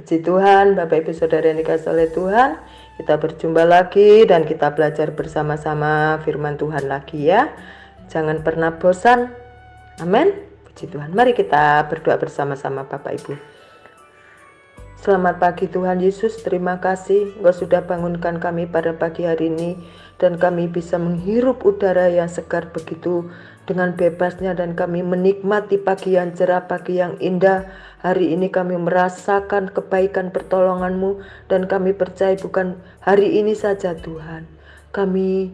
Puji Tuhan, Bapak Ibu Saudara yang dikasihi oleh Tuhan, kita berjumpa lagi dan kita belajar bersama-sama firman Tuhan lagi ya. Jangan pernah bosan. Amin. Puji Tuhan. Mari kita berdoa bersama-sama Bapak Ibu. Selamat pagi Tuhan Yesus, terima kasih Engkau sudah bangunkan kami pada pagi hari ini dan kami bisa menghirup udara yang segar begitu dengan bebasnya dan kami menikmati pagi yang cerah, pagi yang indah. Hari ini kami merasakan kebaikan pertolongan-Mu dan kami percaya bukan hari ini saja Tuhan. Kami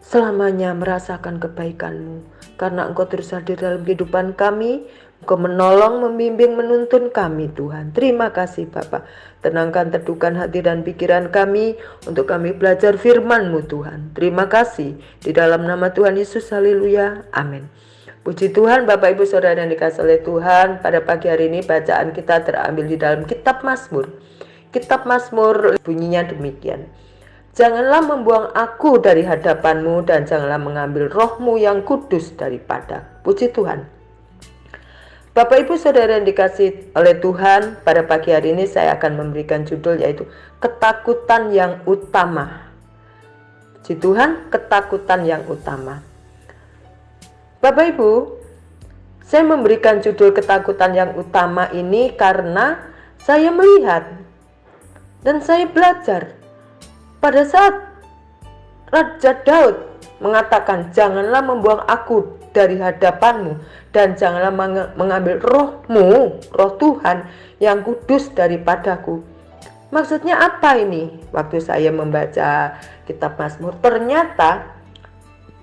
selamanya merasakan kebaikan-Mu karena Engkau terus hadir dalam kehidupan kami. Engkau menolong, membimbing, menuntun kami Tuhan. Terima kasih Bapa. Tenangkan, teduhkan hati dan pikiran kami untuk kami belajar firman-Mu Tuhan. Terima kasih. Di dalam nama Tuhan Yesus, haleluya. Amin. Puji Tuhan Bapak Ibu Saudara yang dikasihi oleh Tuhan. Pada pagi hari ini bacaan kita terambil di dalam kitab Mazmur. Kitab Mazmur bunyinya demikian. Janganlah membuang aku dari hadapan-Mu dan janganlah mengambil roh-Mu yang kudus daripada. Puji Tuhan. Bapak Ibu Saudara yang dikasihi oleh Tuhan, pada pagi hari ini saya akan memberikan judul yaitu ketakutan yang utama. Puji Tuhan, ketakutan yang utama. Bapak Ibu, saya memberikan judul ketakutan yang utama ini karena saya melihat dan saya belajar pada saat Raja Daud mengatakan, janganlah membuang aku dari hadapan-Mu dan janganlah mengambil roh-Mu, roh Tuhan yang kudus daripadaku. Maksudnya apa ini? Waktu saya membaca kitab Mazmur, ternyata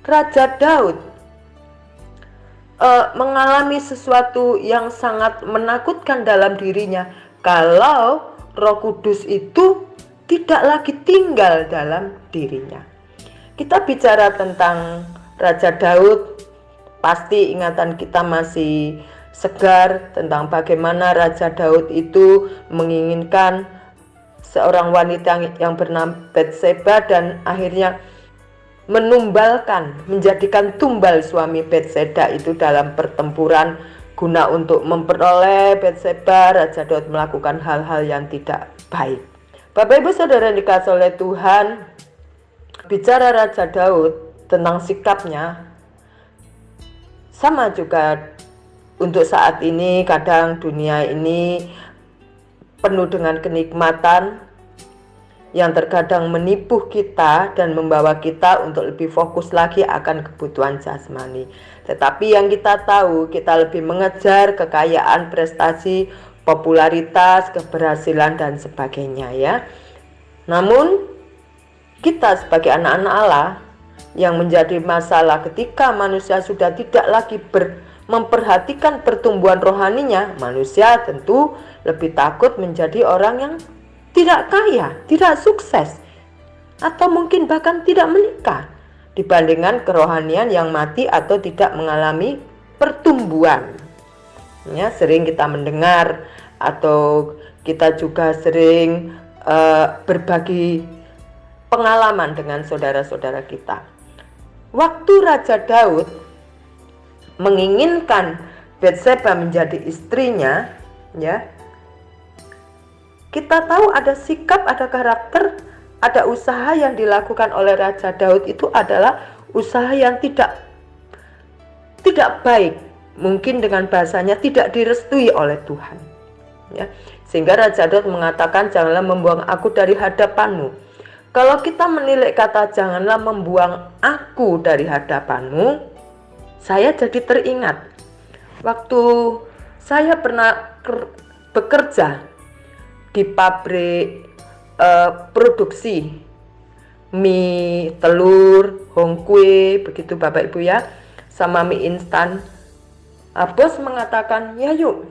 Raja Daud mengalami sesuatu yang sangat menakutkan dalam dirinya kalau Roh Kudus itu tidak lagi tinggal dalam dirinya. Kita bicara tentang Raja Daud, pasti ingatan kita masih segar tentang bagaimana Raja Daud itu menginginkan seorang wanita yang bernama Batseba dan akhirnya menjadikan tumbal suami Batseba itu dalam pertempuran guna untuk memperoleh Batseba. Raja Daud melakukan hal-hal yang tidak baik. Bapak Ibu Saudara yang dikasihi oleh Tuhan, bicara Raja Daud tentang sikapnya sama juga untuk saat ini. Kadang dunia ini penuh dengan kenikmatan yang terkadang menipu kita dan membawa kita untuk lebih fokus lagi akan kebutuhan jasmani. Tetapi yang kita tahu, kita lebih mengejar kekayaan, prestasi, popularitas, keberhasilan dan sebagainya ya. Namun kita sebagai anak-anak Allah yang menjadi masalah ketika manusia sudah tidak lagi memperhatikan pertumbuhan rohaninya, manusia tentu lebih takut menjadi orang yang tidak kaya, tidak sukses, atau mungkin bahkan tidak menikah dibandingkan kerohanian yang mati atau tidak mengalami pertumbuhan. Ya, sering kita mendengar atau kita juga sering berbagi pengalaman dengan saudara-saudara kita. Waktu Raja Daud menginginkan Batseba menjadi istrinya, ya, kita tahu ada sikap, ada karakter, ada usaha yang dilakukan oleh Raja Daud itu adalah usaha yang tidak baik, mungkin dengan bahasanya tidak direstui oleh Tuhan. Ya, sehingga Raja Daud mengatakan, janganlah membuang aku dari hadapan-Mu. Kalau kita menilik kata janganlah membuang aku dari hadapan-Mu, saya jadi teringat waktu saya pernah bekerja di pabrik produksi mie, telur, hongkue, begitu Bapak Ibu ya, sama mie instan. Bos mengatakan, ya yuk,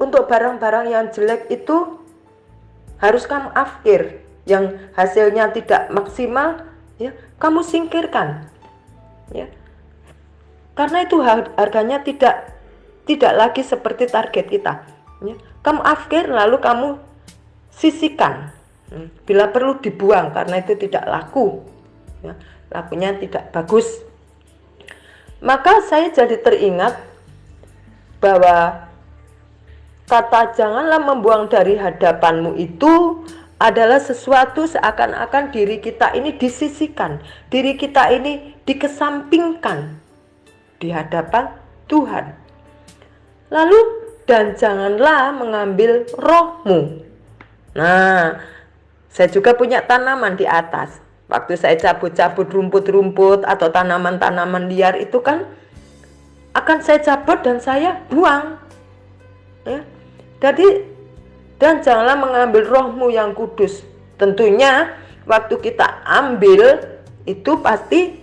untuk barang-barang yang jelek itu harus kamu afkir, yang hasilnya tidak maksimal ya kamu singkirkan ya, karena itu harganya tidak lagi seperti target kita ya. Kamu afkir lalu kamu sisihkan, bila perlu dibuang karena itu tidak laku ya, lakunya tidak bagus. Maka saya jadi teringat bahwa Kata janganlah membuang dari hadapanmu itu adalah sesuatu seakan-akan diri kita ini disisihkan, diri kita ini dikesampingkan di hadapan Tuhan. Lalu, dan janganlah mengambil rohmu. Nah, saya juga punya tanaman di atas. Waktu saya cabut-cabut rumput-rumput atau tanaman-tanaman liar itu kan akan saya cabut dan saya buang. Ya. Jadi, dan janganlah mengambil rohmu yang kudus. Tentunya waktu kita ambil itu pasti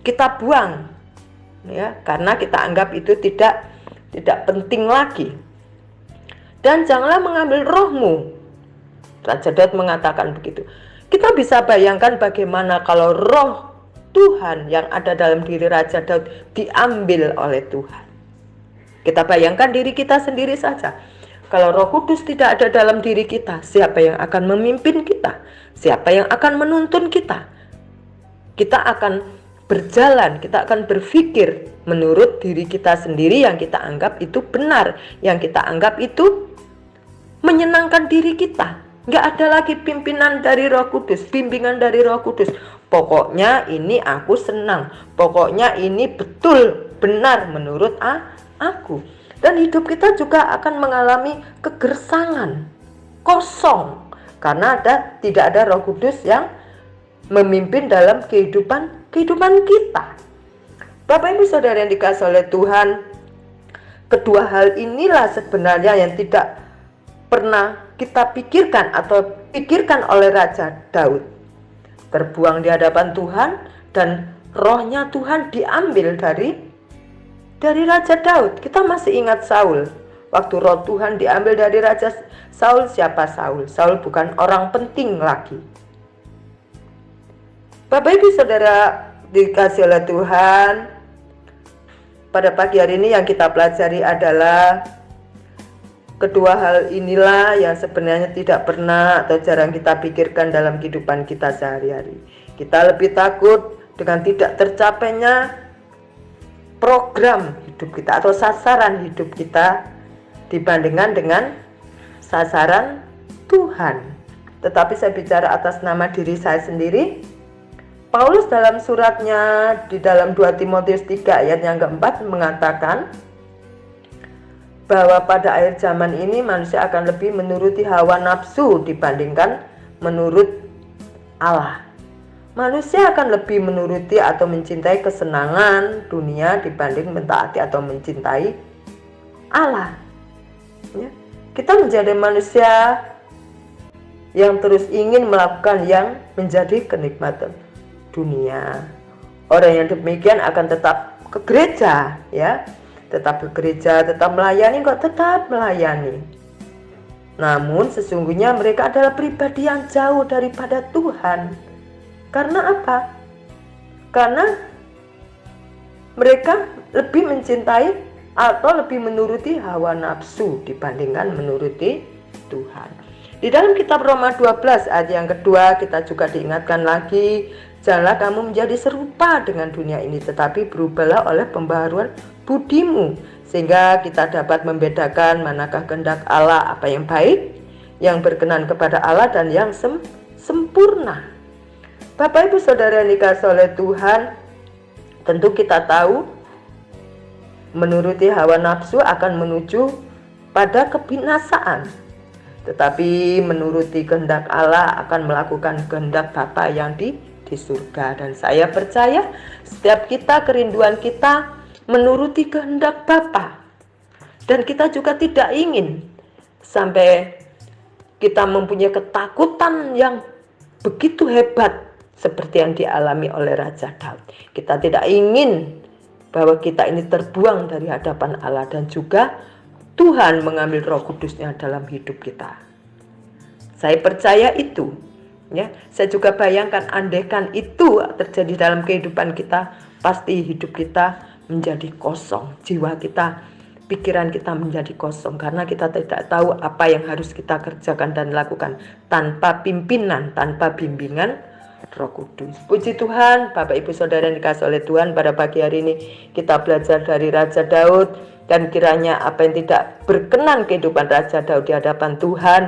kita buang, ya, karena kita anggap itu tidak penting lagi. Dan janganlah mengambil rohmu. Raja Daud mengatakan begitu. Kita bisa bayangkan bagaimana kalau roh Tuhan yang ada dalam diri Raja Daud diambil oleh Tuhan. Kita bayangkan diri kita sendiri saja. Kalau Roh Kudus tidak ada dalam diri kita, siapa yang akan memimpin kita? Siapa yang akan menuntun kita? Kita akan berjalan, kita akan berpikir menurut diri kita sendiri yang kita anggap itu benar, yang kita anggap itu menyenangkan diri kita. Nggak ada lagi pimpinan dari Roh Kudus, bimbingan dari Roh Kudus. Pokoknya ini aku senang, pokoknya ini betul, benar menurut aku. Dan hidup kita juga akan mengalami kegersangan, kosong, karena tidak ada Roh Kudus yang memimpin dalam kehidupan kita. Bapak Ibu Saudara yang dikasihi oleh Tuhan, kedua hal inilah sebenarnya yang tidak pernah kita pikirkan atau pikirkan oleh Raja Daud. Terbuang di hadapan Tuhan dan rohnya Tuhan diambil dari Raja Daud. Kita masih ingat Saul. Waktu roh Tuhan diambil dari Raja Saul, siapa Saul? Saul bukan orang penting lagi. Bapak Ibu Saudara dikasihi oleh Tuhan, pada pagi hari ini yang kita pelajari adalah kedua hal inilah yang sebenarnya tidak pernah atau jarang kita pikirkan dalam kehidupan kita sehari-hari. Kita lebih takut dengan tidak tercapainya program hidup kita atau sasaran hidup kita dibandingkan dengan sasaran Tuhan. Tetapi saya bicara atas nama diri saya sendiri. Paulus dalam suratnya di dalam 2 Timotius 3 ayat yang keempat mengatakan bahwa pada akhir zaman ini manusia akan lebih menuruti hawa nafsu dibandingkan menurut Allah. Manusia akan lebih menuruti atau mencintai kesenangan dunia dibanding mentaati atau mencintai Allah. Ya. Kita menjadi manusia yang terus ingin melakukan yang menjadi kenikmatan dunia. Orang yang demikian akan tetap ke gereja, ya, tetap ke gereja, tetap melayani, kok tetap melayani. Namun sesungguhnya mereka adalah pribadi yang jauh daripada Tuhan. Karena apa? Karena mereka lebih mencintai atau lebih menuruti hawa nafsu dibandingkan menuruti Tuhan. Di dalam kitab Roma 12 ayat yang kedua kita juga diingatkan lagi, janganlah kamu menjadi serupa dengan dunia ini, tetapi berubahlah oleh pembaharuan budimu, sehingga kita dapat membedakan manakah kehendak Allah, apa yang baik, yang berkenan kepada Allah dan yang sempurna. Bapak Ibu Saudara yang dikasihi oleh Tuhan, tentu kita tahu menuruti hawa nafsu akan menuju pada kebinasaan. Tetapi menuruti kehendak Allah akan melakukan kehendak Bapa yang di surga. Dan saya percaya setiap kita, kerinduan kita menuruti kehendak Bapa. Dan kita juga tidak ingin sampai kita mempunyai ketakutan yang begitu hebat seperti yang dialami oleh Raja Daud. Kita tidak ingin bahwa kita ini terbuang dari hadapan Allah dan juga Tuhan mengambil Roh Kudusnya dalam hidup kita. Saya percaya itu, ya. Saya juga bayangkan andaikan itu terjadi dalam kehidupan kita, pasti hidup kita menjadi kosong, jiwa kita, pikiran kita menjadi kosong karena kita tidak tahu apa yang harus kita kerjakan dan lakukan tanpa pimpinan, tanpa bimbingan Roh Kudus. Puji Tuhan, Bapak Ibu Saudara yang dikasihi oleh Tuhan, pada pagi hari ini kita belajar dari Raja Daud, dan kiranya apa yang tidak berkenan kehidupan Raja Daud di hadapan Tuhan,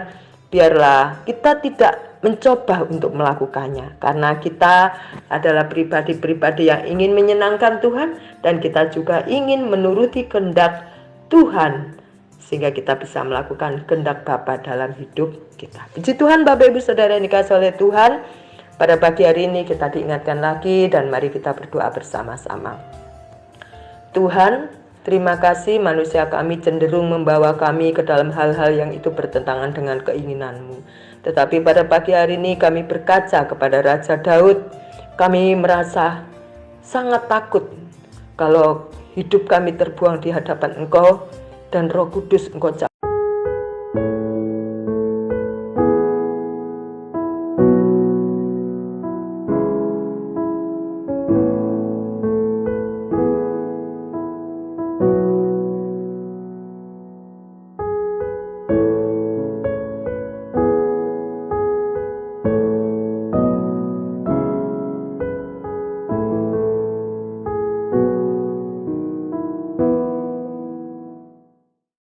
biarlah kita tidak mencoba untuk melakukannya, karena kita adalah pribadi-pribadi yang ingin menyenangkan Tuhan, dan kita juga ingin menuruti kehendak Tuhan, sehingga kita bisa melakukan kehendak Bapa dalam hidup kita. Puji Tuhan, Bapak Ibu Saudara yang dikasihi oleh Tuhan, pada pagi hari ini kita diingatkan lagi, dan mari kita berdoa bersama-sama. Tuhan, terima kasih manusia kami cenderung membawa kami ke dalam hal-hal yang itu bertentangan dengan keinginan-Mu. Tetapi pada pagi hari ini kami berkaca kepada Raja Daud. Kami merasa sangat takut kalau hidup kami terbuang di hadapan Engkau, dan Roh Kudus Engkau